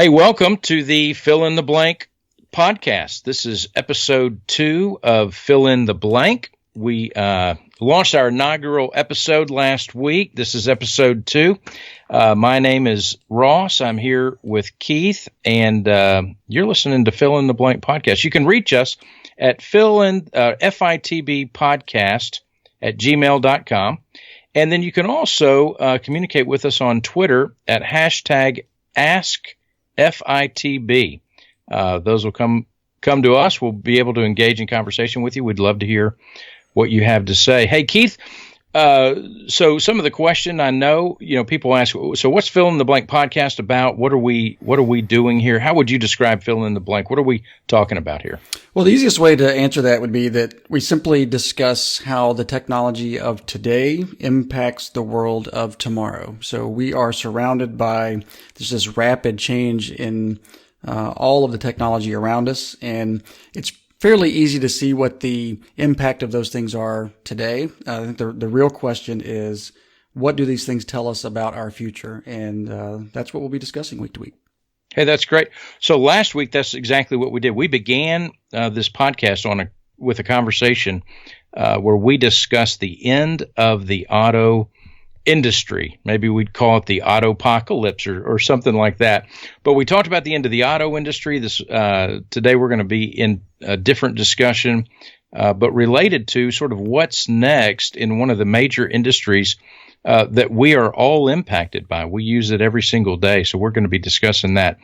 Hey, welcome to the Fill in the Blank podcast. This is episode 2 of Fill in the Blank. We launched our inaugural episode last week. This is episode 2. My name is Ross. I'm here with Keith, and you're listening to Fill in the Blank podcast. You can reach us at fitbpodcast@gmail.com. And then you can also communicate with us on Twitter at hashtag AskFITB. Those will come to us. We'll be able to engage in conversation with you. We'd love to hear what you have to say. Hey, Keith, so some of the question I know, people ask, so what's Fill in the Blank podcast about? What are we doing here? How would you describe Fill in the Blank? What are we talking about here? Well, the easiest way to answer that would be that we simply discuss how the technology of today impacts the world of tomorrow. So we are surrounded by this rapid change in all of the technology around us, and it's fairly easy to see what the impact of those things are today. I think the real question is, what do these things tell us about our future? And that's what we'll be discussing week to week. Hey, that's great. So last week, that's exactly what we did. We began this podcast with a conversation where we discussed the end of the auto industry. Maybe we'd call it the autopocalypse or something like that. But we talked about the end of the auto industry. Today we're going to be in a different discussion, but related to sort of what's next in one of the major industries that we are all impacted by. We use it every single day, so we're going to be discussing that.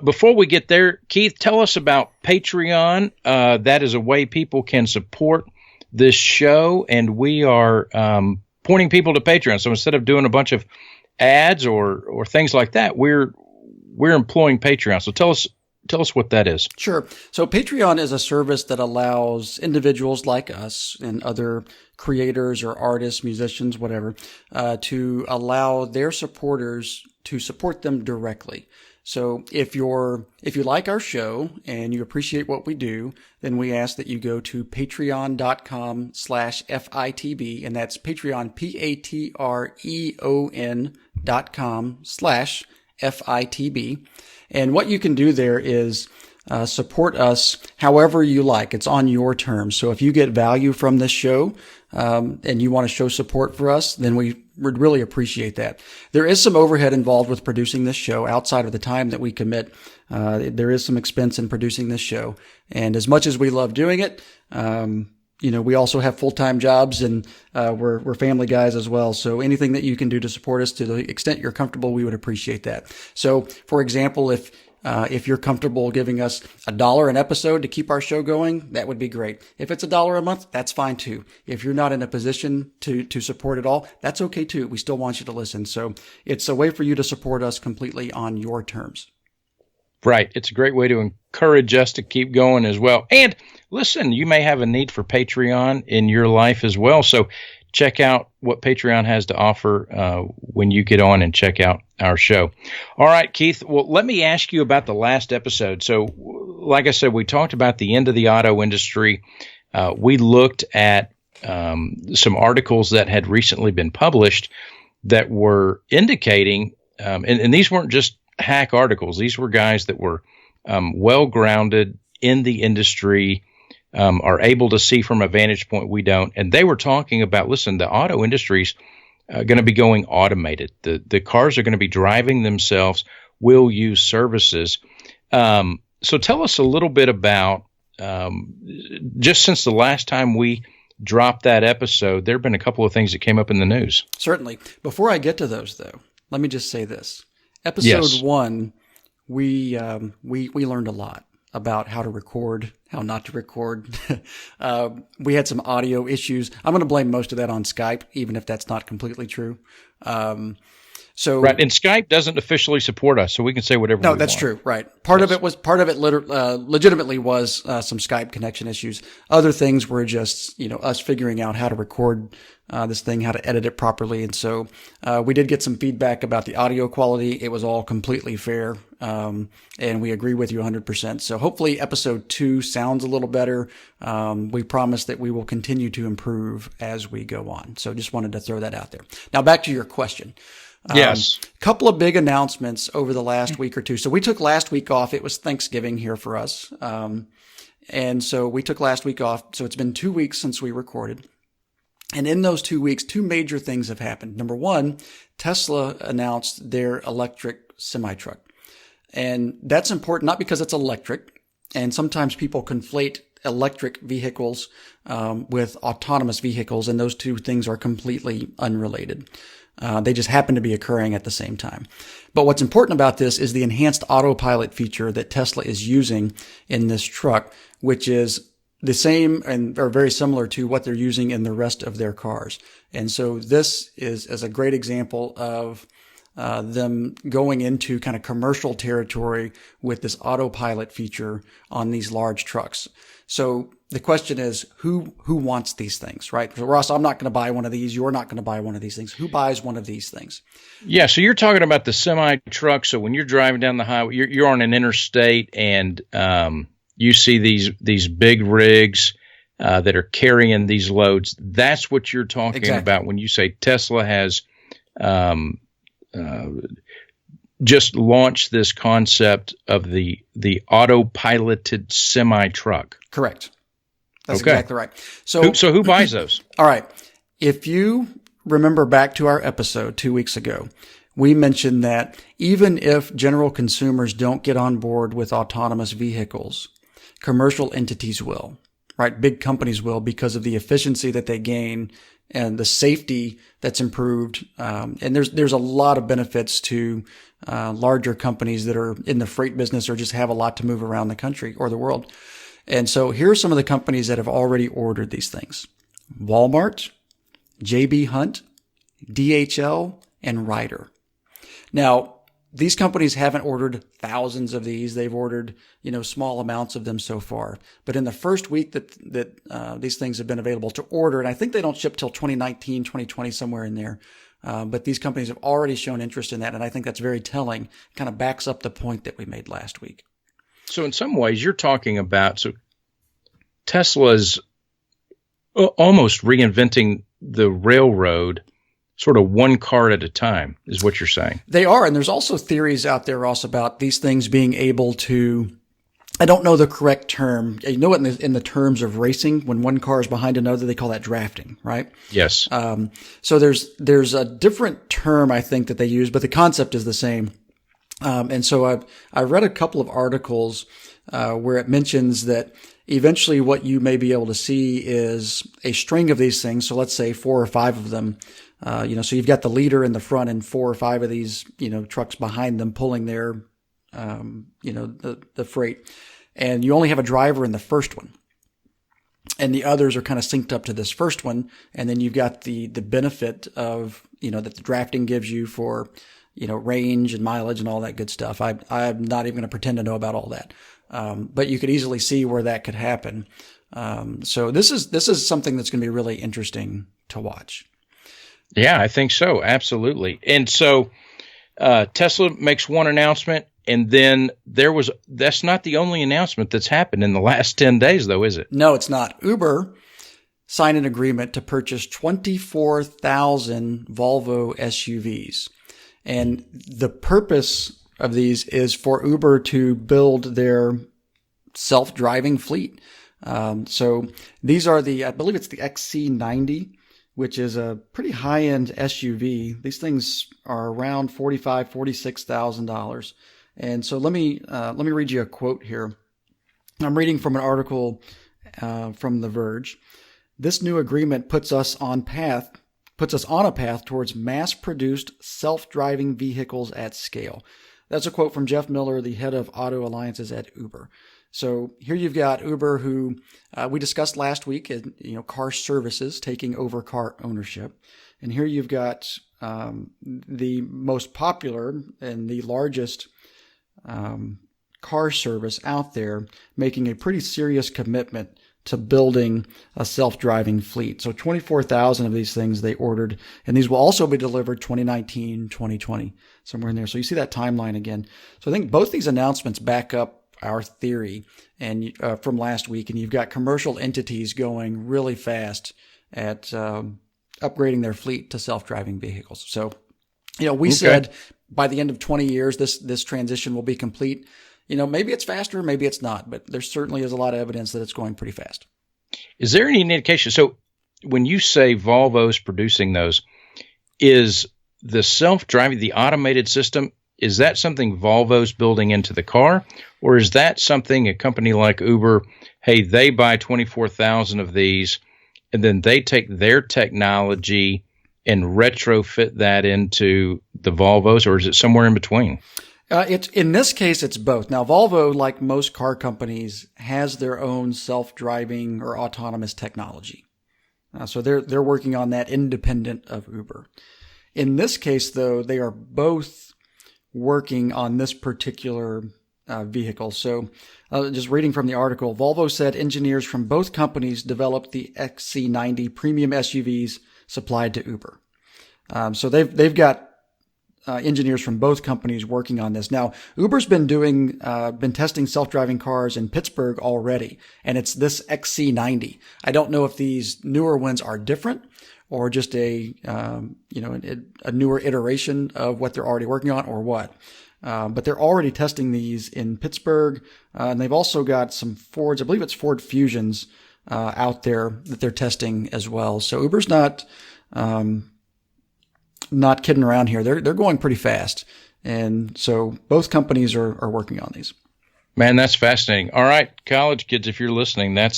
Before we get there, Keith, tell us about Patreon. That is a way people can support this show, and we are pointing people to Patreon. So instead of doing a bunch of ads or things like that, we're employing Patreon. So tell us what that is. Sure. So Patreon is a service that allows individuals like us and other creators or artists, musicians, whatever, to allow their supporters to support them directly. So if you like our show and you appreciate what we do, then we ask that you go to patreon.com/FITB, and that's Patreon, patreon.com/FITB. And what you can do there is support us however you like. It's on your terms. So if you get value from this show and you want to show support for us, then we would really appreciate that. There is some overhead involved with producing this show outside of the time that we commit. There is some expense in producing this show. And as much as we love doing it, we also have full-time jobs, and we're family guys as well. So anything that you can do to support us to the extent you're comfortable, we would appreciate that. So, for example, if you're comfortable giving us $1 an episode to keep our show going, that would be great. If it's $1 a month, that's fine too. If you're not in a position to support at all, that's okay too. We still want you to listen. So it's a way for you to support us completely on your terms. Right. It's a great way to encourage us to keep going as well. And listen, you may have a need for Patreon in your life as well. So check out what Patreon has to offer when you get on and check out our show. All right, Keith. Well, let me ask you about the last episode. So like I said, we talked about the end of the auto industry. We looked at some articles that had recently been published that were indicating, and these weren't just hack articles. These were guys that were well-grounded in the industry, are able to see from a vantage point we don't. And they were talking about, listen, the auto industry's going to be going automated. The cars are going to be driving themselves. We'll use services. So tell us a little bit about, just since the last time we dropped that episode, there have been a couple of things that came up in the news. Certainly. Before I get to those, though, let me just say this. Episode 1, we learned a lot about how to record, how not to record. We had some audio issues. I'm going to blame most of that on Skype, even if that's not completely true. Right, and Skype doesn't officially support us, so we can say whatever. No, that's true. Right. Part of it legitimately was some Skype connection issues. Other things were just us figuring out how to record this thing, how to edit it properly, and so we did get some feedback about the audio quality. It was all completely fair, and we agree with you 100%. So hopefully, episode 2 sounds a little better. We promise that we will continue to improve as we go on. So just wanted to throw that out there. Now back to your question. Yes. Couple of big announcements over the last week or two. So we took last week off. It was Thanksgiving here for us. And so we took last week off. So it's been 2 weeks since we recorded. And in those 2 weeks, two major things have happened. Number one, Tesla announced their electric semi-truck. And that's important, not because it's electric. And sometimes people conflate electric vehicles with autonomous vehicles, and those two things are completely unrelated. They just happen to be occurring at the same time. But what's important about this is the enhanced autopilot feature that Tesla is using in this truck, which is the same and are very similar to what they're using in the rest of their cars. And so this is a great example of them going into kind of commercial territory with this autopilot feature on these large trucks. So the question is, who wants these things, right? So Ross, I'm not going to buy one of these. You're not going to buy one of these things. Who buys one of these things? Yeah. So you're talking about the semi truck. So when you're driving down the highway, you're on an interstate, and you see these big rigs that are carrying these loads. That's what you're talking about when you say Tesla has just launched this concept of the autopiloted semi truck. Correct. That's exactly right. So who buys those? All right. If you remember back to our episode 2 weeks ago, we mentioned that even if general consumers don't get on board with autonomous vehicles, commercial entities will, right? Big companies will, because of the efficiency that they gain and the safety that's improved. And there's a lot of benefits to larger companies that are in the freight business or just have a lot to move around the country or the world. And so here are some of the companies that have already ordered these things: Walmart, JB Hunt, DHL, and Ryder. Now, these companies haven't ordered thousands of these. They've ordered, small amounts of them so far. But in the first week that these things have been available to order, and I think they don't ship till 2019, 2020, somewhere in there. But these companies have already shown interest in that. And I think that's very telling, kind of backs up the point that we made last week. So in some ways you're talking about, Tesla's almost reinventing the railroad, sort of one car at a time, is what you're saying. They are. And there's also theories out there, Ross, about these things being able to, I don't know the correct term. You know what, in the terms of racing, when one car is behind another, they call that drafting, right? Yes. So there's a different term, I think, that they use, but the concept is the same. And so I read a couple of articles where it mentions that eventually what you may be able to see is a string of these things. So let's say 4 or 5 of them. So you've got the leader in the front and 4 or 5 of these, trucks behind them pulling their, the freight. And you only have a driver in the first one. And the others are kind of synced up to this first one. And then you've got the benefit of, that the drafting gives you for, range and mileage and all that good stuff. I'm not even going to pretend to know about all that. But you could easily see where that could happen. So this is something that's going to be really interesting to watch. Yeah, I think so. Absolutely. And so, Tesla makes one announcement, and then that's not the only announcement that's happened in the last 10 days, though, is it? No, it's not. Uber signed an agreement to purchase 24,000 Volvo SUVs. And the purpose of these is for Uber to build their self-driving fleet. So these are I believe it's the XC90, which is a pretty high-end SUV. These things are around $45,000, $46,000. And so let me read you a quote here. I'm reading from an article from The Verge. This new agreement puts us on a path towards mass-produced self-driving vehicles at scale. That's a quote from Jeff Miller, the head of auto alliances at Uber. So here you've got Uber, who we discussed last week, car services taking over car ownership. And here you've got the most popular and the largest car service out there making a pretty serious commitment to building a self-driving fleet. So 24,000 of these things they ordered, and these will also be delivered 2019, 2020, somewhere in there. So you see that timeline again. So I think both these announcements back up our theory and from last week, and you've got commercial entities going really fast at upgrading their fleet to self-driving vehicles. So We said by the end of 20 years, this transition will be complete. Maybe it's faster, maybe it's not, but there certainly is a lot of evidence that it's going pretty fast. Is there any indication? So when you say Volvo's producing those, is the self-driving, the automated system, is that something Volvo's building into the car? Or is that something a company like Uber, hey, they buy 24,000 of these, and then they take their technology and retrofit that into the Volvos, or is it somewhere in between? In this case, it's both. Now, Volvo, like most car companies, has their own self-driving or autonomous technology. So they're working on that independent of Uber. In this case, though, they are both working on this particular vehicle. So just reading from the article, Volvo said engineers from both companies developed the XC90 premium SUVs supplied to Uber. So they've got engineers from both companies working on this. Now, Uber's been testing self-driving cars in Pittsburgh already, and it's this XC90. I don't know if these newer ones are different or just a newer iteration of what they're already working on or what. But they're already testing these in Pittsburgh, and they've also got some Fords. I believe it's Ford Fusions out there that they're testing as well. So Uber's not kidding around here. They're going pretty fast, and so both companies are working on these. Man, that's fascinating. All right, college kids, if you're listening, that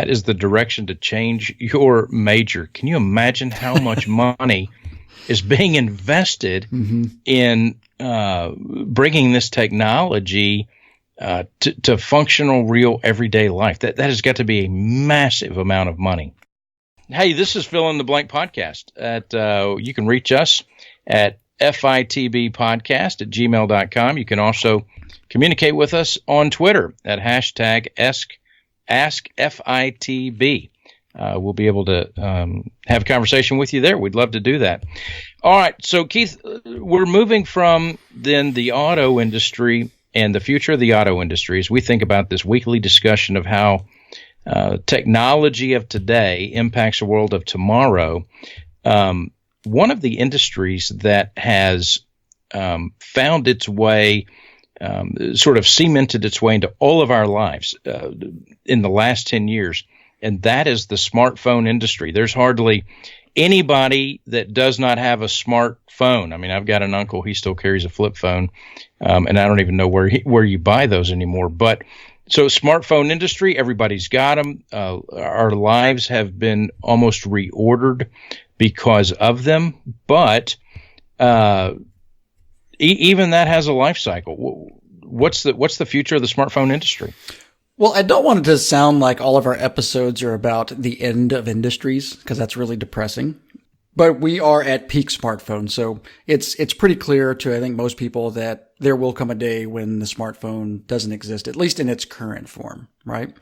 is the direction to change your major. Can you imagine how much money is being invested in bringing this technology to functional, real, everyday life? That has got to be a massive amount of money. Hey, this is Fill in the Blank Podcast. You can reach us at fitbpodcast@gmail.com. You can also communicate with us on Twitter at hashtag AskFITB. We'll be able to have a conversation with you there. We'd love to do that. All right. So, Keith, we're moving from then the auto industry and the future of the auto industry as we think about this weekly discussion of how technology of today impacts the world of tomorrow. One of the industries that has found its way, sort of cemented its way into all of our lives in the last 10 years, and that is the smartphone industry. There's hardly anybody that does not have a smartphone. I mean, I've got an uncle, he still carries a flip phone, and I don't even know where you buy those anymore. But so smartphone industry, everybody's got them. Our lives have been almost reordered because of them, but even that has a life cycle. What's the future of the smartphone industry? Well, I don't want it to sound like all of our episodes are about the end of industries, because that's really depressing. But we are at peak smartphone, so it's pretty clear to, I think, most people that there will come a day when the smartphone doesn't exist, at least in its current form, right?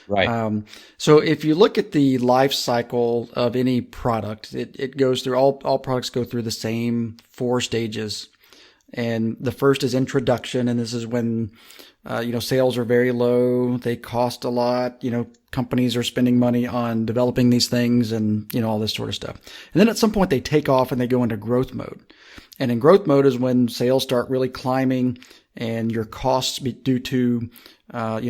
Right. So if you look at the life cycle of any product, it goes through, all products go through the same 4 stages. And the first is introduction, and this is when sales are very low. They cost a lot. Companies are spending money on developing these things and, all this sort of stuff. And then at some point they take off and they go into growth mode. And in growth mode is when sales start really climbing and your costs due to,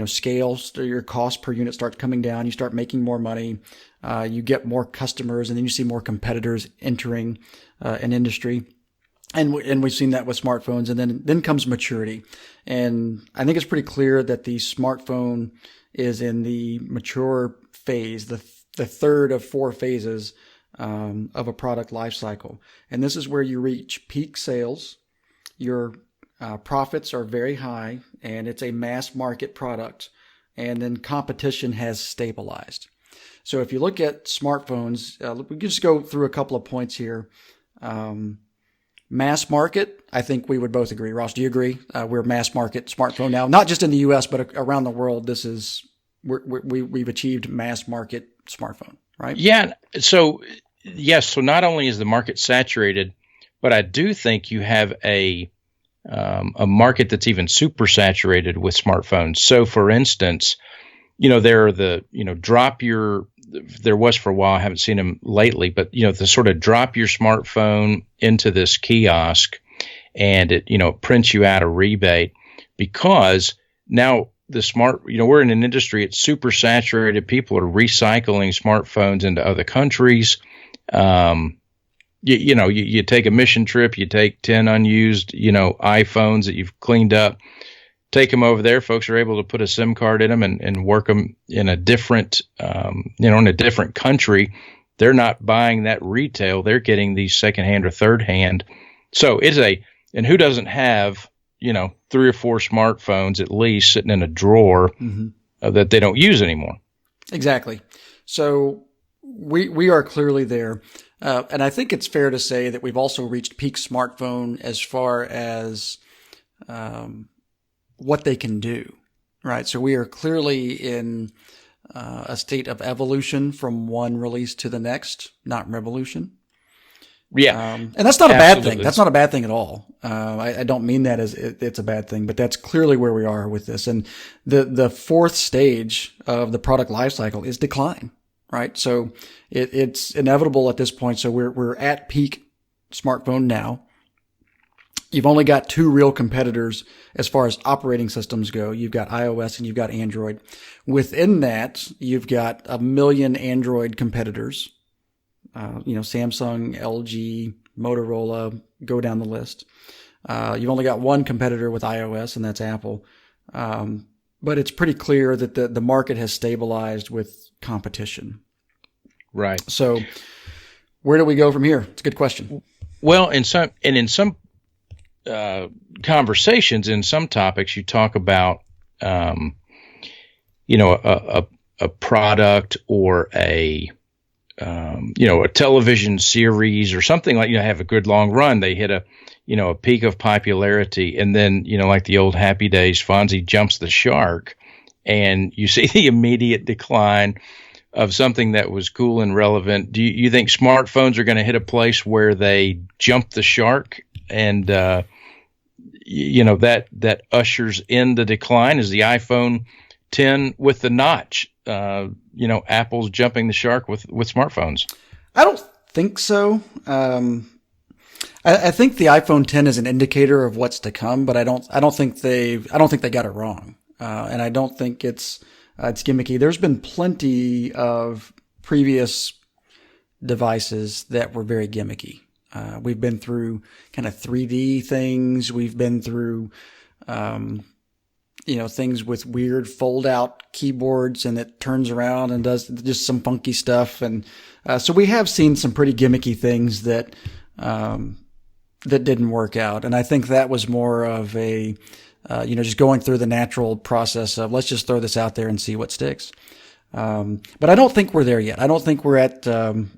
scale, your cost per unit starts coming down. You start making more money. You get more customers, and then you see more competitors entering an industry. And we've seen that with smartphones, and then comes maturity. And I think it's pretty clear that the smartphone is in the mature phase, the third of 4 phases of a product life cycle. And this is where you reach peak sales. Your profits are very high, and it's a mass market product. And then competition has stabilized. So if you look at smartphones, we can just go through a couple of points here. Mass market, I think we would both agree. Ross, do you agree? We're mass market smartphone now, not just in the U.S., but around the world. We've achieved mass market smartphone, right? Yeah. So yes. So not only is the market saturated, but I do think you have a market that's even super saturated with smartphones. So for instance, there are the drop your there was for a while. I haven't seen them lately, but to sort of drop your smartphone into this kiosk and it prints you out a rebate, because now we're in an industry, it's super saturated. People are recycling smartphones into other countries. You take a mission trip, you take 10 unused, iPhones that you've cleaned up, take them over there. Folks are able to put a SIM card in them and work them in a different, in a different country. They're not buying that retail. They're getting these secondhand or third hand. So and who doesn't have, 3 or 4 smartphones at least sitting in a drawer that they don't use anymore? Exactly. So we are clearly there. And I think it's fair to say that we've also reached peak smartphone as far as what they can do, right? So we are clearly in a state of evolution from one release to the next, not revolution. Yeah. And that's not a bad Absolutely. thing. That's not a bad thing at all. I don't mean that as it's a bad thing, but that's clearly where we are with this. And the fourth stage of the product lifecycle is decline, right? So it's inevitable at this point. So we're at peak smartphone now. You've only got 2 real competitors as far as operating systems go. You've got iOS and you've got Android. Within that, you've got 1 million Android competitors. Samsung, LG, Motorola, go down the list. You've only got 1 competitor with iOS, and that's Apple. But it's pretty clear that the market has stabilized with competition. Right. So where do we go from here? It's a good question. Well, in some conversations, in some topics, you talk about, a product or a television series or something like, have a good long run. They hit a peak of popularity. And then, like the old Happy Days, Fonzie jumps the shark, and you see the immediate decline of something that was cool and relevant. Do you think smartphones are going to hit a place where they jump the shark and, that ushers in the decline? Is the iPhone 10 with the notch? Apple's jumping the shark with smartphones? I don't think so. I think the iPhone 10 is an indicator of what's to come, but I don't think they got it wrong. And I don't think it's gimmicky. There's been plenty of previous devices that were very gimmicky. We've been through kind of 3D things. We've been through, things with weird fold out keyboards, and it turns around and does just some funky stuff. And, so we have seen some pretty gimmicky things that didn't work out. And I think that was more of a, just going through the natural process of let's just throw this out there and see what sticks. But I don't think we're there yet. I don't think we're at the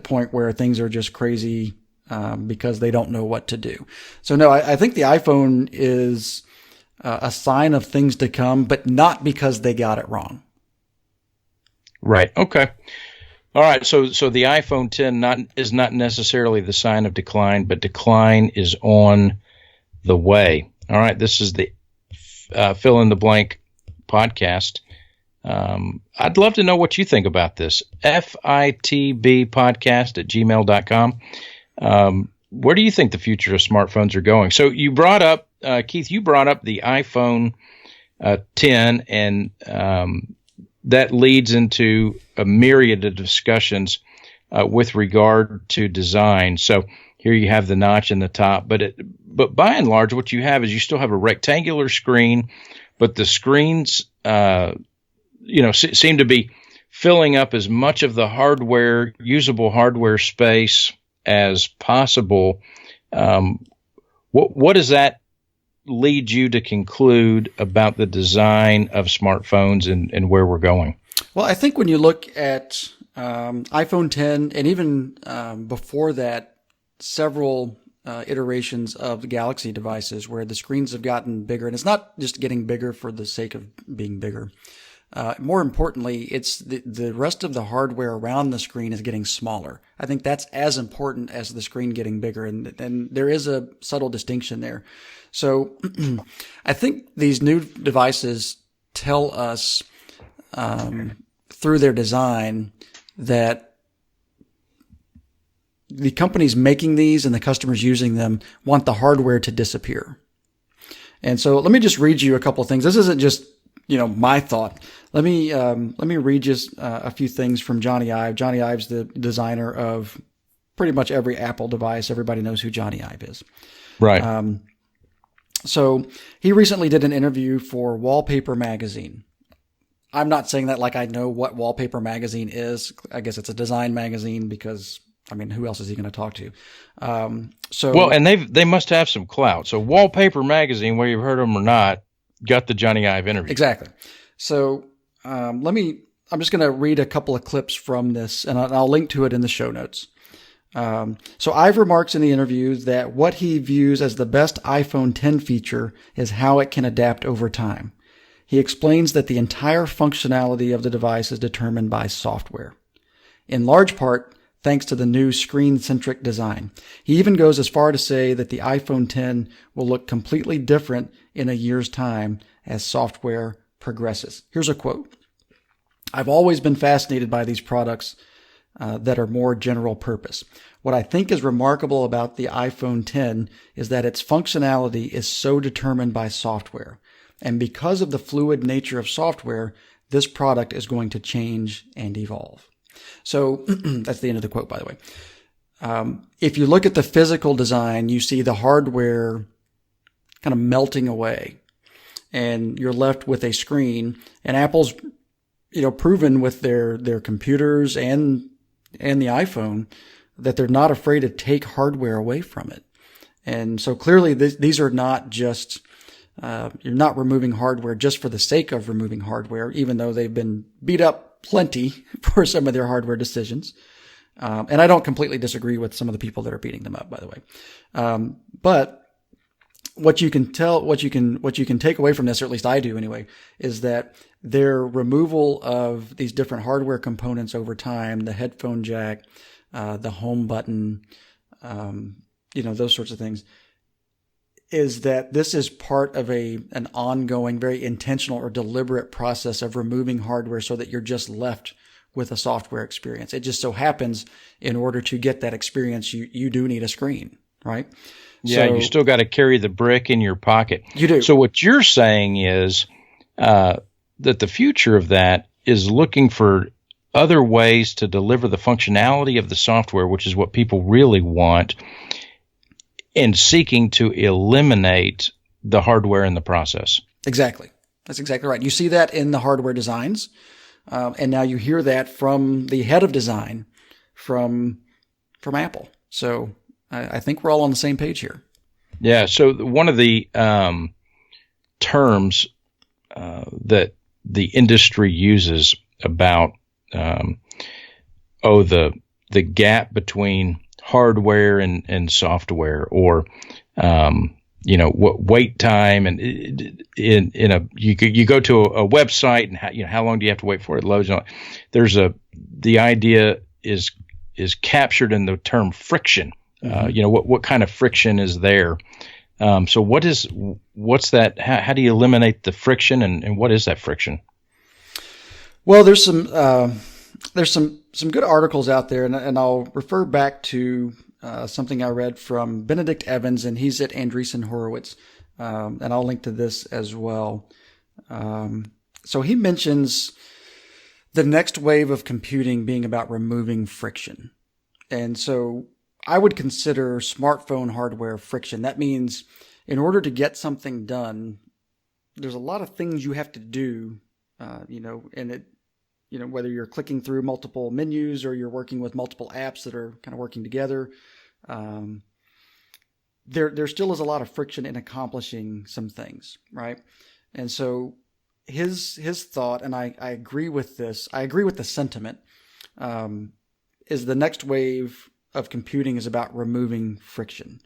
point where things are just crazy, because they don't know what to do. So no, I think the iPhone is a sign of things to come, but not because they got it wrong. Right. Okay. All right. So the iPhone 10 is not necessarily the sign of decline, but decline is on the way. All right. This is the fill in the blank podcast. I'd love to know what you think about this. fitbpodcast@gmail.com. Where do you think the future of smartphones are going? So you brought up, Keith, the iPhone 10, and that leads into a myriad of discussions with regard to design. So here you have the notch in the top, but by and large, what you have is you still have a rectangular screen, but the screens, seem to be filling up as much of the usable hardware space as possible. What does that lead you to conclude about the design of smartphones and where we're going? Well, I think when you look at iPhone 10 and even before that, several iterations of the Galaxy devices where the screens have gotten bigger, and it's not just getting bigger for the sake of being bigger. More importantly, it's the rest of the hardware around the screen is getting smaller. I think that's as important as the screen getting bigger, and there is a subtle distinction there. So I think these new devices tell us through their design that the companies making these and the customers using them want the hardware to disappear. And so let me just read you a couple of things. This isn't just, my thought. Let me read just a few things from Jony Ive. Jony Ive's the designer of pretty much every Apple device. Everybody knows who Jony Ive is. Right. So he recently did an interview for Wallpaper magazine. I'm not saying that like I know what Wallpaper magazine is. I guess it's a design magazine because, who else is he going to talk to? And they must have some clout. So Wallpaper magazine, whether you've heard of them or not, got the Jony Ive interview. Exactly. So I'm just going to read a couple of clips from this, and I'll link to it in the show notes. So Ive remarks in the interview that what he views as the best iPhone X feature is how it can adapt over time. He explains that the entire functionality of the device is determined by software, in large part thanks to the new screen-centric design. He even goes as far to say that the iPhone X will look completely different in a year's time as software progresses. Here's a quote. "I've always been fascinated by these products that are more general purpose. What I think is remarkable about the iPhone X is that its functionality is so determined by software. And because of the fluid nature of software, this product is going to change and evolve." So that's the end of the quote, by the way. If you look at the physical design, you see the hardware kind of melting away, and you're left with a screen. And Apple's, proven with their computers and the iPhone that they're not afraid to take hardware away from it. And so clearly these are not just, you're not removing hardware just for the sake of removing hardware, even though they've been beat up plenty for some of their hardware decisions. And I don't completely disagree with some of the people that are beating them up, by the way. But what you can take away from this, or at least I do anyway, is that their removal of these different hardware components over time, the headphone jack, the home button, those sorts of things, is that this is part of an ongoing, very intentional or deliberate process of removing hardware so that you're just left with a software experience. It just so happens in order to get that experience, you do need a screen, right? Yeah, so, you still got to carry the brick in your pocket. You do. So what you're saying is that the future of that is looking for other ways to deliver the functionality of the software, which is what people really want, and seeking to eliminate the hardware in the process. Exactly. That's exactly right. You see that in the hardware designs, and now you hear that from the head of design from Apple. So I think we're all on the same page here. Yeah. So one of the terms that the industry uses about the gap between hardware and software, or what wait time, and you go to a website and how long do you have to wait for it loads on. The idea is captured in the term friction. What kind of friction is there? So what's that? How do you eliminate the friction, and what is that friction? Well, there's some good articles out there, and I'll refer back to something I read from Benedict Evans, and he's at Andreessen Horowitz, and I'll link to this as well. So he mentions the next wave of computing being about removing friction, and so I would consider smartphone hardware friction. That means in order to get something done, there's a lot of things you have to do, and it, whether you're clicking through multiple menus or you're working with multiple apps that are kind of working together, there still is a lot of friction in accomplishing some things, right? And so his thought, and I agree with this, I agree with the sentiment, is the next wave of computing is about removing friction.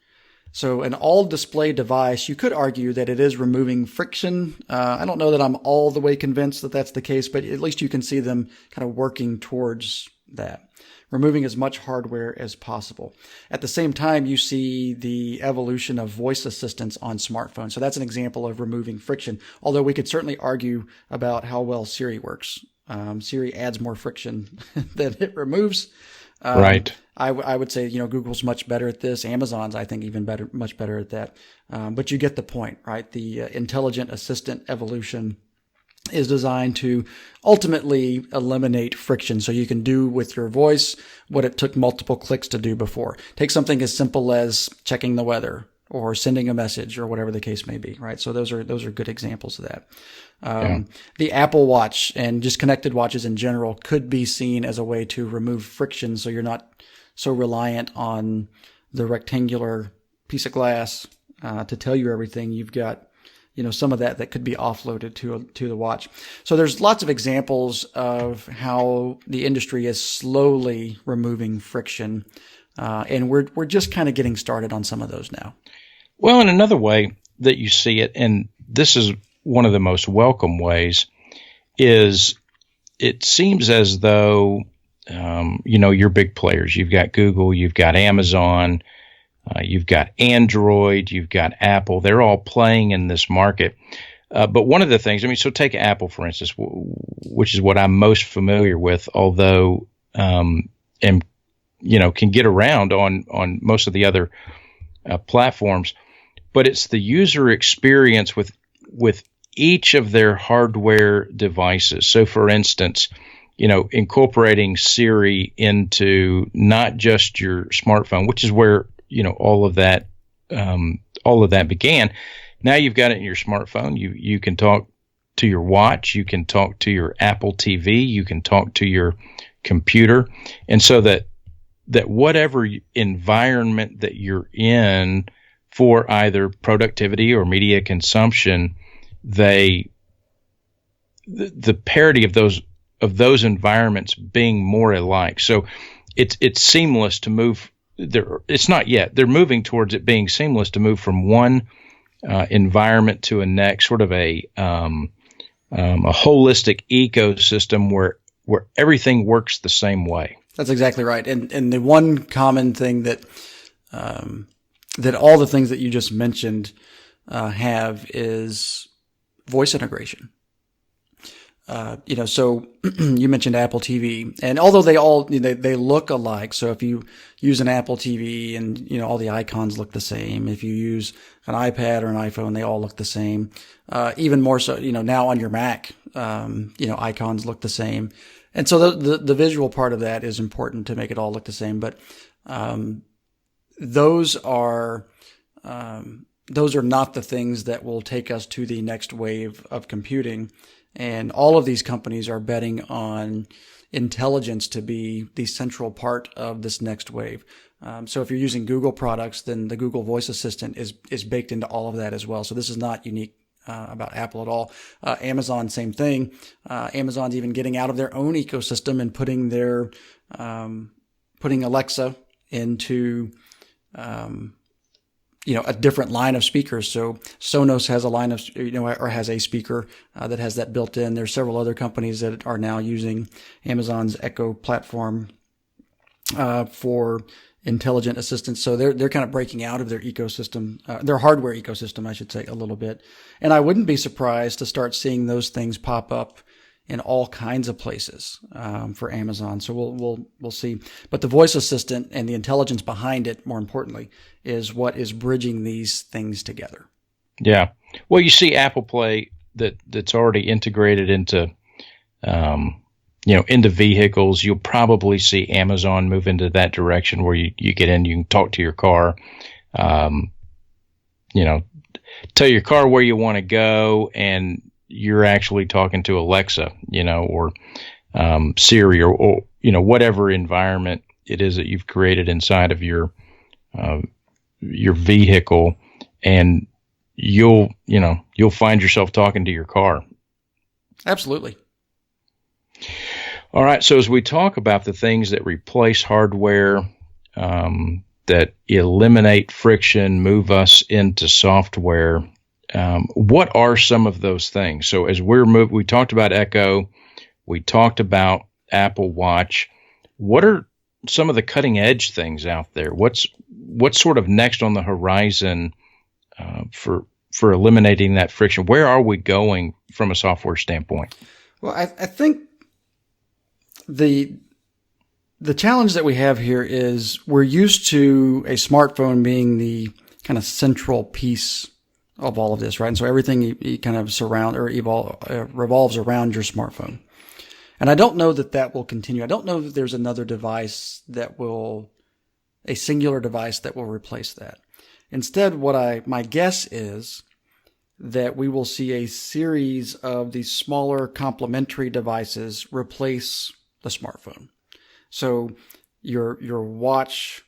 So an all-display device, you could argue that it is removing friction. I don't know that I'm all the way convinced that that's the case, but at least you can see them kind of working towards that, removing as much hardware as possible. At the same time, you see the evolution of voice assistants on smartphones. So that's an example of removing friction, although we could certainly argue about how well Siri works Siri adds more friction than it removes. Right. I would say, Google's much better at this. Amazon's, I think, even better, much better at that. But you get the point, right? The intelligent assistant evolution is designed to ultimately eliminate friction. So you can do with your voice what it took multiple clicks to do before. Take something as simple as checking the weather or sending a message or whatever the case may be, right? So those are good examples of that. The Apple Watch and just connected watches in general could be seen as a way to remove friction, so you're not so reliant on the rectangular piece of glass to tell you everything. You've got some of that could be offloaded to the watch. So there's lots of examples of how the industry is slowly removing friction, and we're just kind of getting started on some of those now. Well, in another way that you see it, and this is one of the most welcome ways, is it seems as though your big players. You've got Google, you've got Amazon. You've got Android, you've got Apple. They're all playing in this market. But one of the things, so take Apple, for instance, which is what I'm most familiar with, although, can get around on most of the other platforms. But it's the user experience with each of their hardware devices. So, for instance, incorporating Siri into not just your smartphone, which is where all of that began. Now you've got it in your smartphone. You can talk to your watch. You can talk to your Apple TV. You can talk to your computer. And so that whatever environment that you're in for either productivity or media consumption, the parity of those environments being more alike. So it's seamless to move. It's not yet. They're moving towards it being seamless to move from one environment to a next, sort of a holistic ecosystem where everything works the same way. That's exactly right. And the one common thing that all the things that you just mentioned have is voice integration. So you mentioned Apple TV, and although they look alike, so if you use an Apple TV and, all the icons look the same, if you use an iPad or an iPhone, they all look the same. Even more so, now on your Mac, icons look the same. And so the visual part of that is important to make it all look the same. But, those are not the things that will take us to the next wave of computing. And all of these companies are betting on intelligence to be the central part of this next wave. So if you're using Google products, then the Google Voice Assistant is baked into all of that as well. So this is not unique about Apple at all. Amazon, same thing. Amazon's even getting out of their own ecosystem and putting Alexa into a different line of speakers. So Sonos has a line of, or has a speaker that has that built in. There's several other companies that are now using Amazon's Echo platform for intelligent assistants. So they're kind of breaking out of their ecosystem, their hardware ecosystem, I should say, a little bit. And I wouldn't be surprised to start seeing those things pop up in all kinds of places for Amazon. So we'll see. But the voice assistant and the intelligence behind it, more importantly, is what is bridging these things together. Yeah. Well, you see Apple Play that's already integrated into into vehicles. You'll probably see Amazon move into that direction where you get in, you can talk to your car, tell your car where you want to go, and you're actually talking to Alexa, or Siri or whatever environment it is that you've created inside of your vehicle, and you'll find yourself talking to your car. Absolutely. All right. So as we talk about the things that replace hardware, that eliminate friction, move us into software, what are some of those things? So as we talked about Echo, we talked about Apple Watch. What are some of the cutting edge things out there? What's sort of next on the horizon for eliminating that friction? Where are we going from a software standpoint? Well, I think the challenge that we have here is we're used to a smartphone being the kind of central piece of all of this, right? And so everything kind of revolves around your smartphone. And I don't know that will continue. I don't know that there's another device a singular device that will replace that. Instead, my guess is that we will see a series of these smaller complementary devices replace the smartphone. So your watch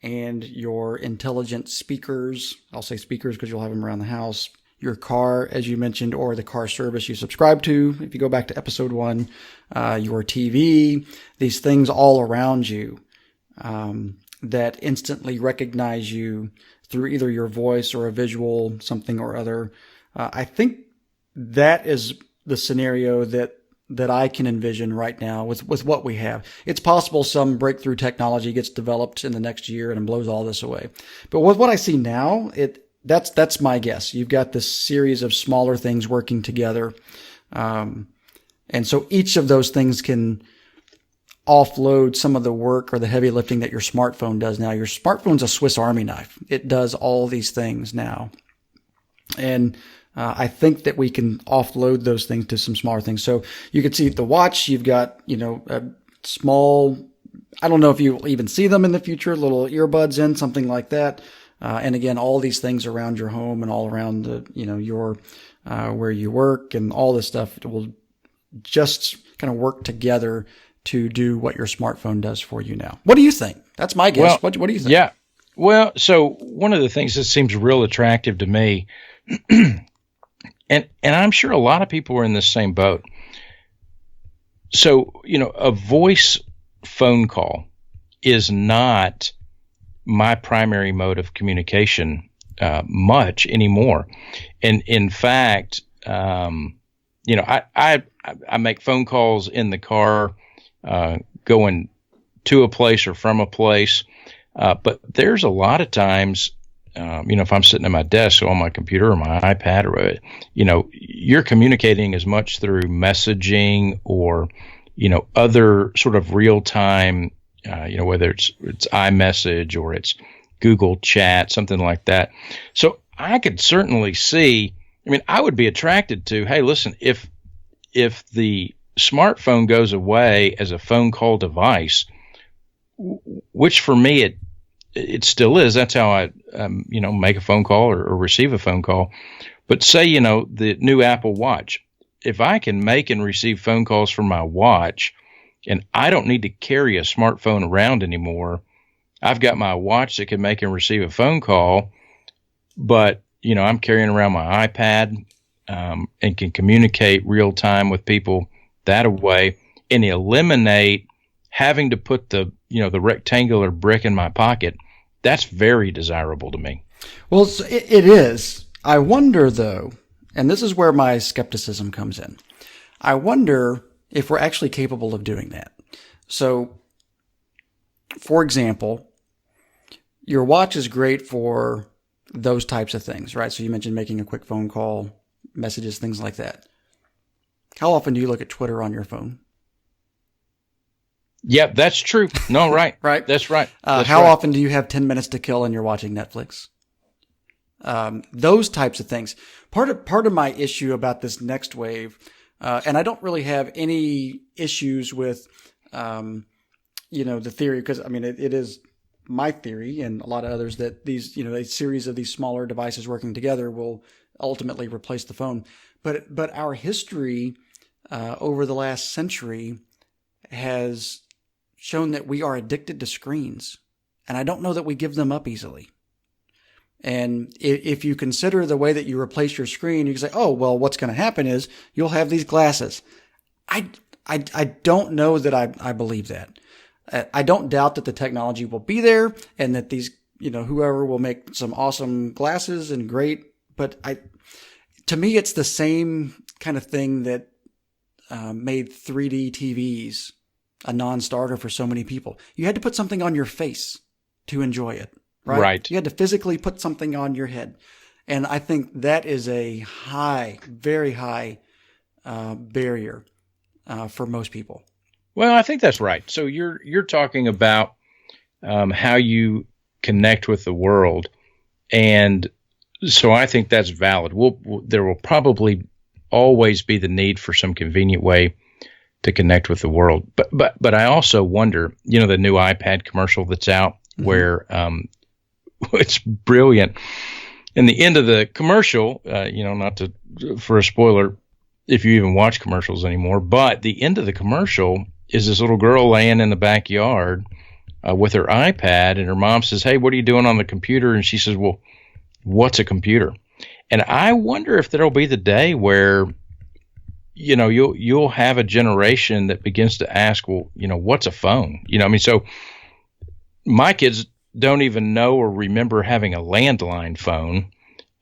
and your intelligent speakers, I'll say speakers because you'll have them around the house, your car, as you mentioned, or the car service you subscribe to, if you go back to episode 1, your TV, these things all around you that instantly recognize you through either your voice or a visual, something or other. I think that is the scenario that I can envision right now with what we have. It's possible some breakthrough technology gets developed in the next year and blows all this away. But with what I see now, that's my guess. You've got this series of smaller things working together. And so each of those things can offload some of the work or the heavy lifting that your smartphone does now. Your smartphone's a Swiss Army knife. It does all these things now. And I think that we can offload those things to some smaller things. So you can see the watch, you've got, a small, I don't know if you'll even see them in the future, little earbuds in, something like that. And again, all these things around your home and all around your, where you work and all this stuff will just kind of work together to do what your smartphone does for you now. What do you think? That's my guess. What do you think? Yeah. Well, so one of the things that seems real attractive to me, and I'm sure a lot of people are in the same boat. So, a voice phone call is not my primary mode of communication much anymore. And in fact, I make phone calls in the car, going to a place or from a place. But there's a lot of times, if I'm sitting at my desk on my computer or my iPad or, you're communicating as much through messaging or, other sort of real time, whether it's iMessage or it's Google Chat, something like that. So I could certainly see, I would be attracted to, hey, listen, if the smartphone goes away as a phone call device, which for me it still is. That's how I make a phone call or receive a phone call. But say the new Apple Watch, if I can make and receive phone calls from my watch, and I don't need to carry a smartphone around anymore, I've got my watch that can make and receive a phone call, but I'm carrying around my iPad and can communicate real time with people that way and eliminate having to put the rectangular brick in my pocket. That's very desirable to me. Well, it is. I wonder though, and this is where my skepticism comes in. I wonder if we're actually capable of doing that. So, for example, your watch is great for those types of things, right? So you mentioned making a quick phone call, messages, things like that. How often do you look at Twitter on your phone? Yep, that's true. No, right. Right. That's right. How often do you have 10 minutes to kill and you're watching Netflix? Those types of things. Part of my issue about this next wave, and I don't really have any issues with, the theory, because it is my theory and a lot of others that these, a series of these smaller devices working together will ultimately replace the phone. But our history, over the last century has shown that we are addicted to screens. And I don't know that we give them up easily. And if you consider the way that you replace your screen, you can say, oh, well, what's going to happen is you'll have these glasses. I don't know that I believe that. I don't doubt that the technology will be there and that these, whoever will make some awesome glasses and great. But to me, it's the same kind of thing that made 3D TVs a non-starter for so many people. You had to put something on your face to enjoy it, right? Right. You had to physically put something on your head. And I think that is a high, very high barrier for most people. Well, I think that's right. So you're talking about how you connect with the world, and so I think that's valid. There will probably always be the need for some convenient way to connect with the world. But I also wonder, the new iPad commercial that's out where it's brilliant. And the end of the commercial, not for a spoiler, if you even watch commercials anymore, but the end of the commercial is this little girl laying in the backyard with her iPad, and her mom says, "Hey, what are you doing on the computer?" And she says, "Well, what's a computer?" And I wonder if there'll be the day where, you'll have a generation that begins to ask, well, what's a phone? So my kids don't even know or remember having a landline phone.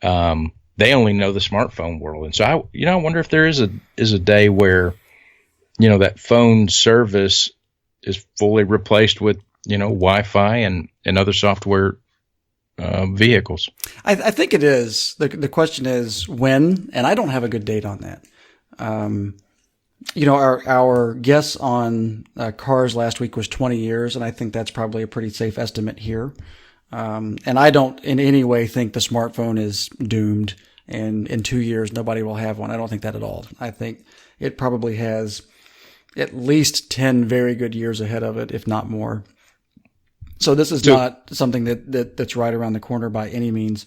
They only know the smartphone world. And so I wonder if there is a day where, that phone service is fully replaced with, Wi-Fi and other software vehicles. I think it is. The question is when, and I don't have a good date on that. Our guess on cars last week was 20 years, and I think that's probably a pretty safe estimate here. And I don't in any way think the smartphone is doomed, and in 2 years nobody will have one. I don't think that at all. I think it probably has at least 10 very good years ahead of it, if not more. So this is not something that's right around the corner by any means.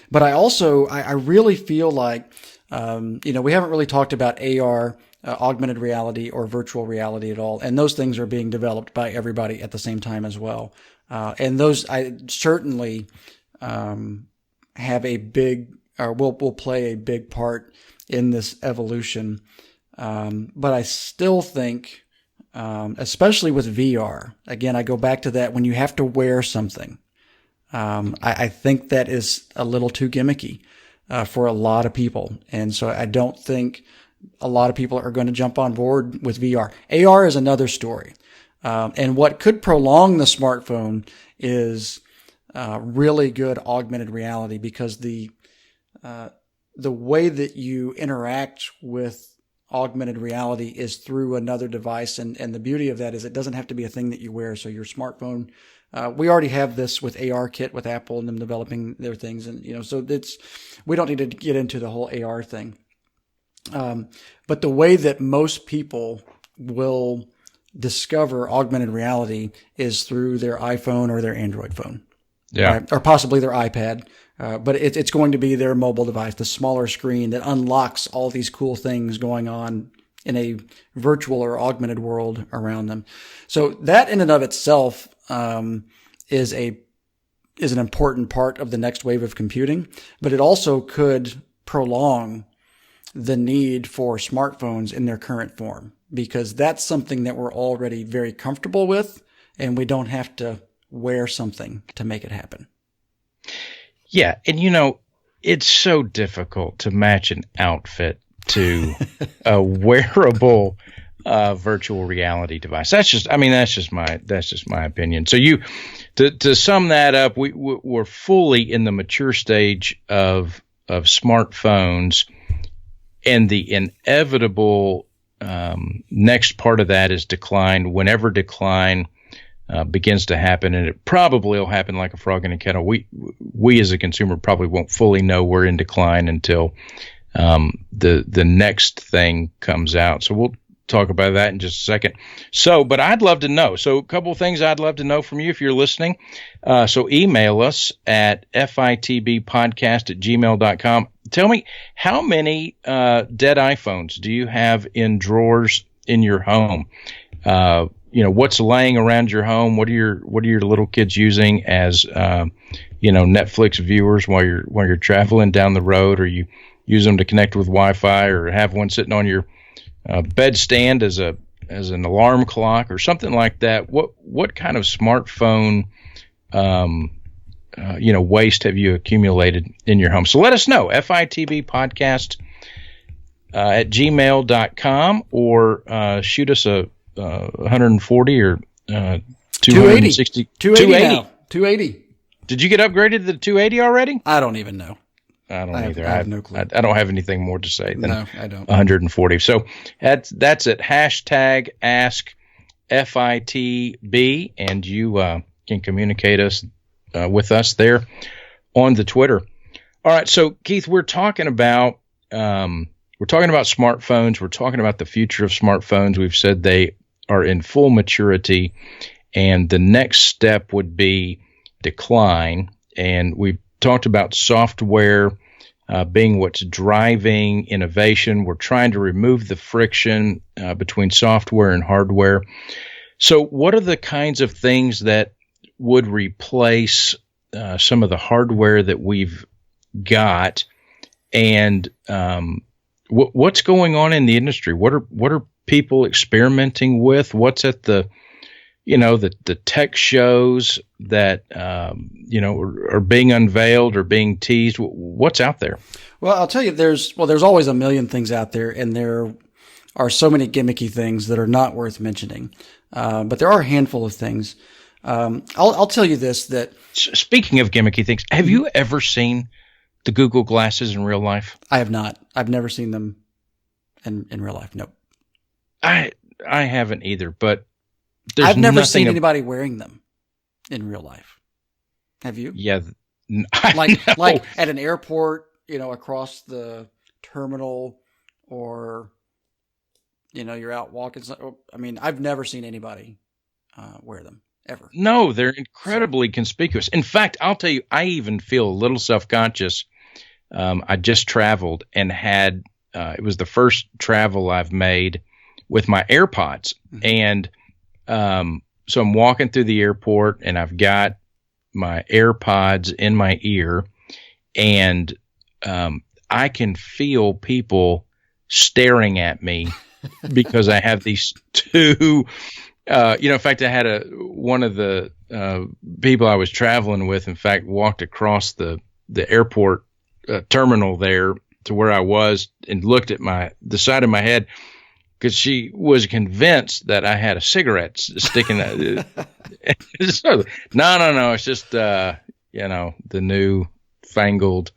But I really feel like, we haven't really talked about AR, augmented reality or virtual reality at all. And those things are being developed by everybody at the same time as well. And those I certainly, have a big, or will play a big part in this evolution. But I still think, especially with VR, again, I go back to that when you have to wear something. I think that is a little too gimmicky, for a lot of people. And so I don't think a lot of people are going to jump on board with VR. AR is another story. And what could prolong the smartphone is, really good augmented reality, because the way that you interact with augmented reality is through another device. And the beauty of that is it doesn't have to be a thing that you wear. So your smartphone, we already have this with ARKit with Apple and them developing their things. And, so we don't need to get into the whole AR thing. But the way that most people will discover augmented reality is through their iPhone or their Android phone. Yeah. Right? Or possibly their iPad. But it's going to be their mobile device, the smaller screen that unlocks all these cool things going on in a virtual or augmented world around them. So that in and of itself, is an important part of the next wave of computing, but it also could prolong the need for smartphones in their current form, because that's something that we're already very comfortable with, and we don't have to wear something to make it happen. Yeah. And, it's so difficult to match an outfit to a wearable virtual reality device. That's just my opinion. So to sum that up, we're fully in the mature stage of smartphones, and the inevitable next part of that is decline. Whenever decline begins to happen, and it probably will happen like a frog in a kettle. We as a consumer probably won't fully know we're in decline until the next thing comes out. So we'll talk about that in just a second. But I'd love to know. So a couple of things I'd love to know from you if you're listening. So email us at fitbpodcast@gmail.com. Tell me, how many dead iPhones do you have in drawers in your home? What's laying around your home? What are your little kids using as Netflix viewers while you're traveling down the road, or you use them to connect with Wi-Fi, or have one sitting on your bedstand as an alarm clock or something like that? What kind of smartphone waste have you accumulated in your home? So let us know. FITBpodcast at gmail.com, or shoot us a 140 or 260. 280 now. 280. Did you get upgraded to the 280 already? I don't even know. I don't either. I have no clue. I don't have anything more to say than no, I don't. 140. So that's it. Hashtag ask FITB, and you can communicate with us there on the Twitter. All right, so Keith, we're talking about smartphones. We're talking about the future of smartphones. We've said they are in full maturity, and the next step would be decline. And we've talked about software being what's driving innovation. We're trying to remove the friction between software and hardware. So what are the kinds of things that would replace some of the hardware that we've got? And what's going on in the industry? What are people experimenting with? What's at the tech shows that are being unveiled or being teased? What's out there? Well, I'll tell you, there's always a million things out there, and there are so many gimmicky things that are not worth mentioning. But there are a handful of things. I'll tell you this, that speaking of gimmicky things, have you ever seen the Google glasses in real life? I have not. I've never seen them in real life. Nope. I haven't either, but I've never seen anybody wearing them in real life. Have you? Yeah. Like at an airport, across the terminal, or, you're out walking. I mean, I've never seen anybody wear them ever. No, they're incredibly conspicuous. In fact, I'll tell you, I even feel a little self-conscious. I just traveled and had, it was the first travel I've made with my AirPods. Mm-hmm. And so I'm walking through the airport and I've got my AirPods in my ear, and I can feel people staring at me because I have these two. In fact, I had one of the people I was traveling with, in fact, walked across the airport terminal there to where I was and looked at the side of my head, because she was convinced that I had a cigarette sticking out. So, no. It's just, the new fangled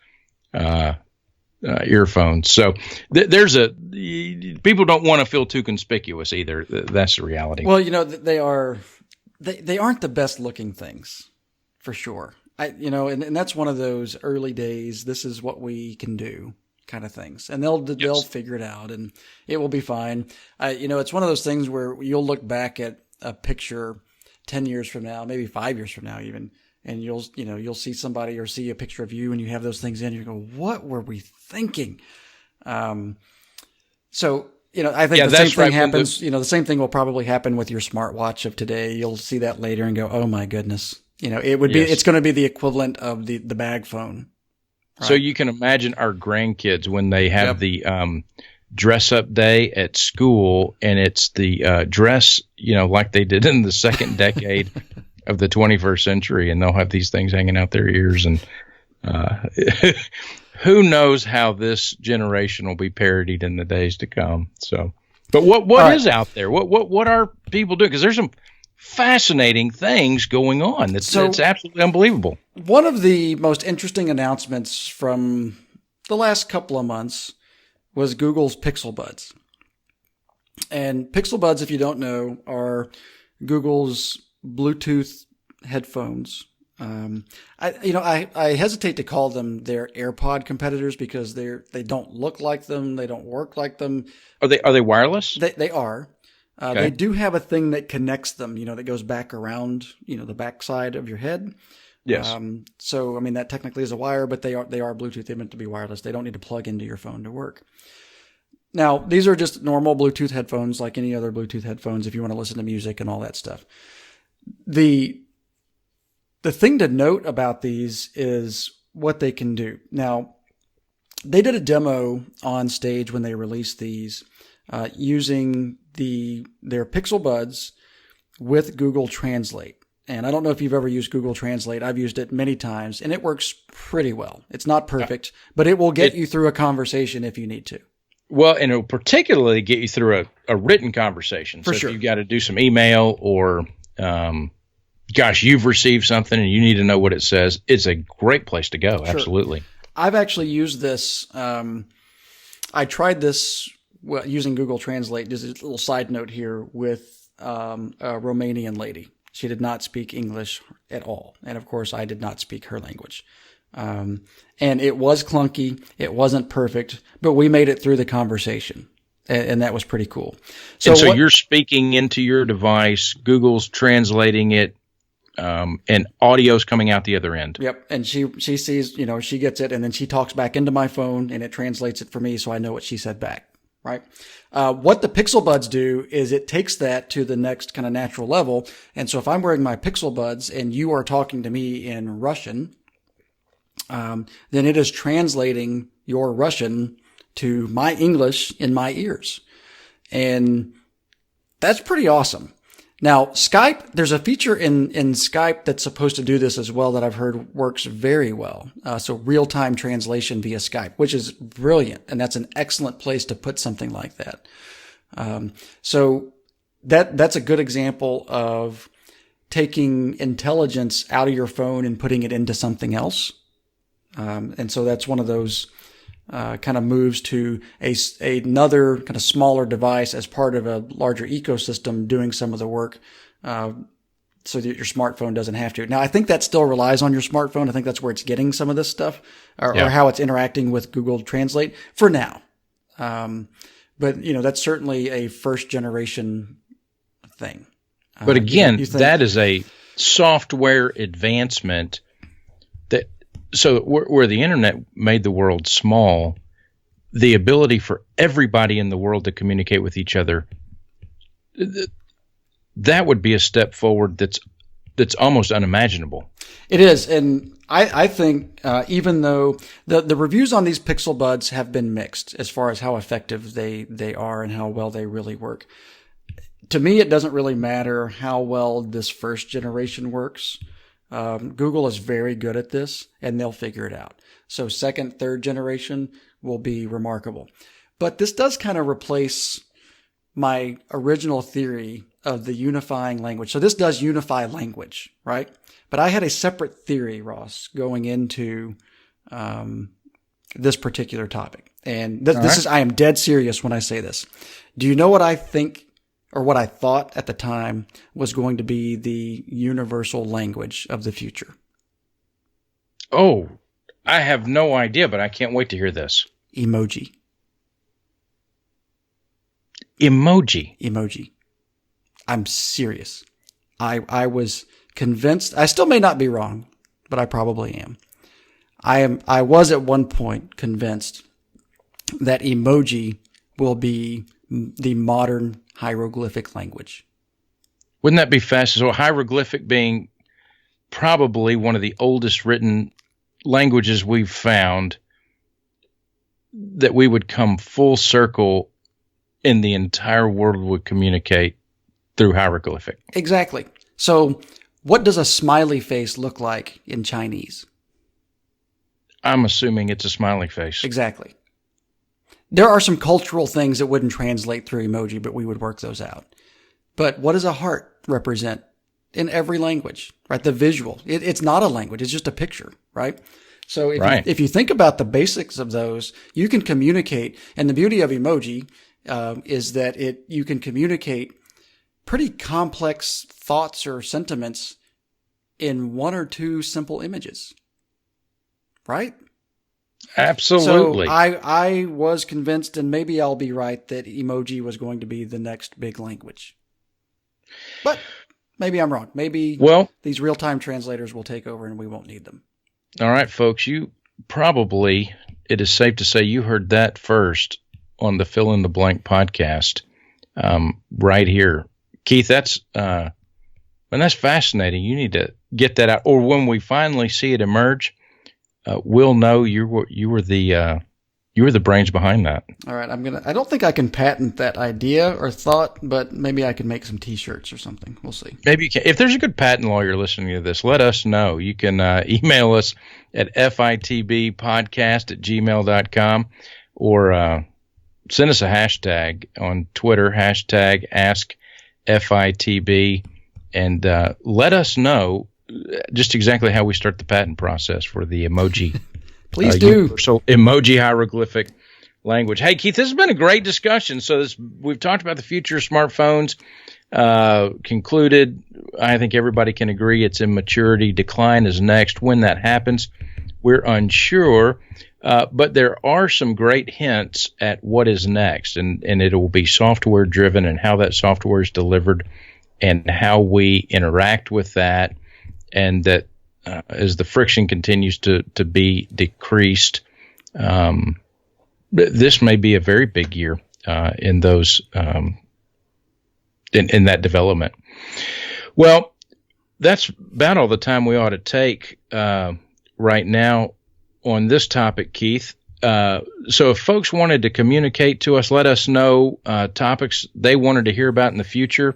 earphones. So people don't want to feel too conspicuous either. That's the reality. Well, they aren't the best looking things, for sure. And that's one of those early days, this is what we can do kind of things, and they'll figure it out, and it will be fine. It's one of those things where you'll look back at a picture 10 years from now, maybe 5 years from now even, and you'll see somebody or see a picture of you and you have those things in, you go, what were we thinking? I think the same thing happens, the same thing will probably happen with your smartwatch of today. You'll see that later and go, oh my goodness. It's going to be the equivalent of the bag phone. Right. So you can imagine our grandkids when they have the dress up day at school, and it's the dress, like they did in the second decade of the 21st century, and they'll have these things hanging out their ears, and who knows how this generation will be parodied in the days to come. So, but what is out there? What are people doing? Because there's some fascinating things going on. It's absolutely unbelievable. One of the most interesting announcements from the last couple of months was Google's Pixel Buds. And Pixel Buds, if you don't know, are Google's Bluetooth headphones. I hesitate to call them their AirPod competitors because they don't look like them. They don't work like them. Are they wireless? They are. Okay. They do have a thing that connects them, that goes back around, the backside of your head. Yes. That technically is a wire, but they are Bluetooth. They're meant to be wireless. They don't need to plug into your phone to work. Now, these are just normal Bluetooth headphones, like any other Bluetooth headphones, if you want to listen to music and all that stuff. The thing to note about these is what they can do. Now, they did a demo on stage when they released these, using their Pixel Buds with Google Translate. And I don't know if you've ever used Google Translate. I've used it many times, and it works pretty well. It's not perfect, but it will get you through a conversation if you need to. Well, and it'll particularly get you through a written conversation. For sure. If you've got to do some email or, you've received something and you need to know what it says, it's a great place to go. Sure. Absolutely. I've actually used this. I tried this well, using Google Translate, just a little side note here with a Romanian lady. She did not speak English at all. And of course, I did not speak her language. And it was clunky. It wasn't perfect, but we made it through the conversation. And that was pretty cool. So you're speaking into your device, Google's translating it, and audio's coming out the other end. Yep. And she sees, she gets it, and then she talks back into my phone, and it translates it for me, so I know what she said back. Right. What the Pixel Buds do is it takes that to the next kind of natural level. And so if I'm wearing my Pixel Buds and you are talking to me in Russian, then it is translating your Russian to my English in my ears. And that's pretty awesome. Now, Skype, there's a feature in Skype that's supposed to do this as well that I've heard works very well. So real-time translation via Skype, which is brilliant. And that's an excellent place to put something like that. So that's a good example of taking intelligence out of your phone and putting it into something else. And so that's one of those kind of moves to another kind of smaller device as part of a larger ecosystem doing some of the work, so that your smartphone doesn't have to. Now, I think that still relies on your smartphone. I think that's where it's getting some of this stuff, or how it's interacting with Google Translate for now. But that's certainly a first generation thing. But again, that is a software advancement so where the internet made the world small, the ability for everybody in the world to communicate with each other, that would be a step forward that's almost unimaginable. It is. And I think even though the reviews on these Pixel Buds have been mixed as far as how effective they are and how well they really work, to me, it doesn't really matter how well this first generation works. Google is very good at this, and they'll figure it out. So second, third generation will be remarkable. But this does kind of replace my original theory of the unifying language. So this does unify language, right? But I had a separate theory, Ross, going into this particular topic. And this is, I am dead serious when I say this. Do you know what I think, or what I thought at the time was going to be the universal language of the future? Oh, I have no idea, but I can't wait to hear this. Emoji. Emoji. I'm serious. I was convinced. I still may not be wrong, but I probably am. I was at one point convinced that emoji will be the modern hieroglyphic language. Wouldn't that be fast? So hieroglyphic being probably one of the oldest written languages we've found, that we would come full circle and the entire world would communicate through hieroglyphic. Exactly. So what does a smiley face look like in Chinese? I'm assuming it's a smiley face. Exactly. There are some cultural things that wouldn't translate through emoji, but we would work those out. But what does a heart represent in every language, right? The visual. It's not a language. It's just a picture, right? So if you think about the basics of those, you can communicate. And the beauty of emoji is that you can communicate pretty complex thoughts or sentiments in one or two simple images, right? Absolutely. So I was convinced, and maybe I'll be right, that emoji was going to be the next big language. But maybe I'm wrong. Maybe these real-time translators will take over and we won't need them. All right, folks, it is safe to say you heard that first on the Fill in the Blank podcast right here. Keith, that's fascinating. You need to get that out. Or when we finally see it emerge, we'll know you were the brains behind that. All right, I don't think I can patent that idea or thought, but maybe I can make some T-shirts or something. We'll see. Maybe you can. If there's a good patent lawyer listening to this, let us know. You can email us at fitbpodcast@gmail.com, or send us a hashtag on Twitter, hashtag AskFITB, and let us know just exactly how we start the patent process for the emoji. Please do. Universal emoji hieroglyphic language. Hey, Keith, this has been a great discussion. So we've talked about the future of smartphones. Concluded, I think everybody can agree it's immaturity. Decline is next. When that happens, we're unsure. But there are some great hints at what is next, and it will be software driven, and how that software is delivered and how we interact with that, and that as the friction continues to be decreased, this may be a very big year in those in that development. Well, that's about all the time we ought to take right now on this topic, Keith. So if folks wanted to communicate to us, let us know topics they wanted to hear about in the future,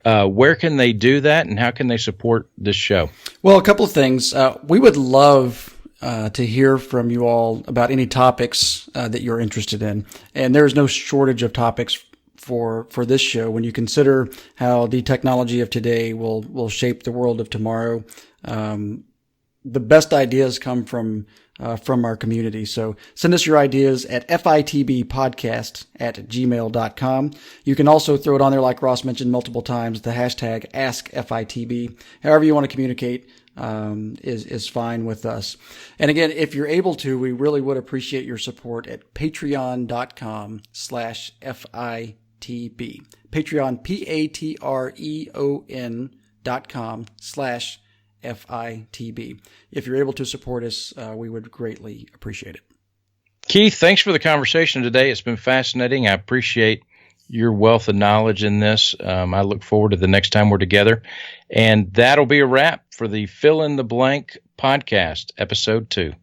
where can they do that, and how can they support this show? Well, a couple of things. We would love to hear from you all about any topics that you're interested in. And there's no shortage of topics for this show when you consider how the technology of today will shape the world of tomorrow. The best ideas come from our community. So send us your ideas at fitbpodcast@gmail.com. You can also throw it on there, like Ross mentioned multiple times, the hashtag AskFITB. However you want to communicate is fine with us. And again, if you're able to, we really would appreciate your support at patreon.com/FITB. Patreon, patreon.com/FITB. If you're able to support us, we would greatly appreciate it. Keith, thanks for the conversation today. It's been fascinating. I appreciate your wealth of knowledge in this. I look forward to the next time we're together. And that'll be a wrap for the Fill in the Blank podcast, episode 2.